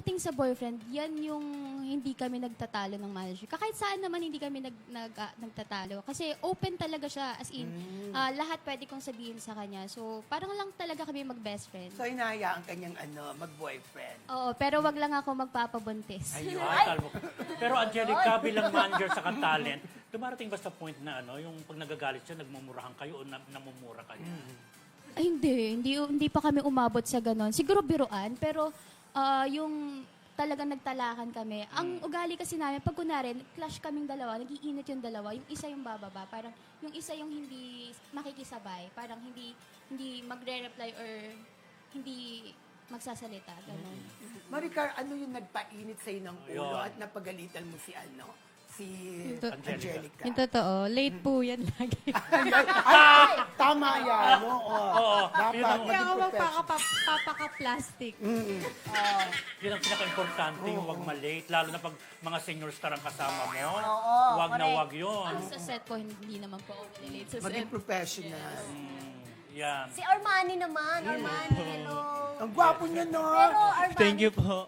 pagdating sa boyfriend, yan yung hindi kami nagtatalo ng manager. Kahit saan naman hindi kami nagtatalo. Kasi open talaga siya. As in, lahat pwede kong sabihin sa kanya. So, parang lang talaga kami mag-best friend. So, hinahayaan kanyang mag-boyfriend. Oo, pero wag lang ako magpapabuntis. Ayun. Pero Angelica, bilang manager sa talent, dumarating ba sa point na yung pag nagagalit siya, nagmumurahan kayo o namumura kayo? Ay, hindi pa kami umabot sa ganon. Siguro biruan, pero yung talagang nagtalakan kami. Ang ugali kasi namin, pag kunwari, clash kaming dalawa, nag-iinit yung dalawa, yung isa yung bababa, parang yung isa yung hindi makikisabay, parang hindi magre-reply or hindi magsasalita, ganon. Maricar, ano yung nagpainit sa'yo ng ulo Ayun. at napagalitan mo si Angelica. Yung totoo, late po yan lagi. Ay, tama yan. Oo. Dapat Yun ang- Kaya maging ako professional. magpapaka-plastic. Yun ang pinaka-importante, yung wag malate, lalo na pag mga senior star ang kasama mo. Wag na wag yun. Sa set po, hindi naman po ako late sa set. Maging professional. Yan. Si Armani naman. Armani, hello. Ang gwapo niya, no? Pero Armani, Thank you po.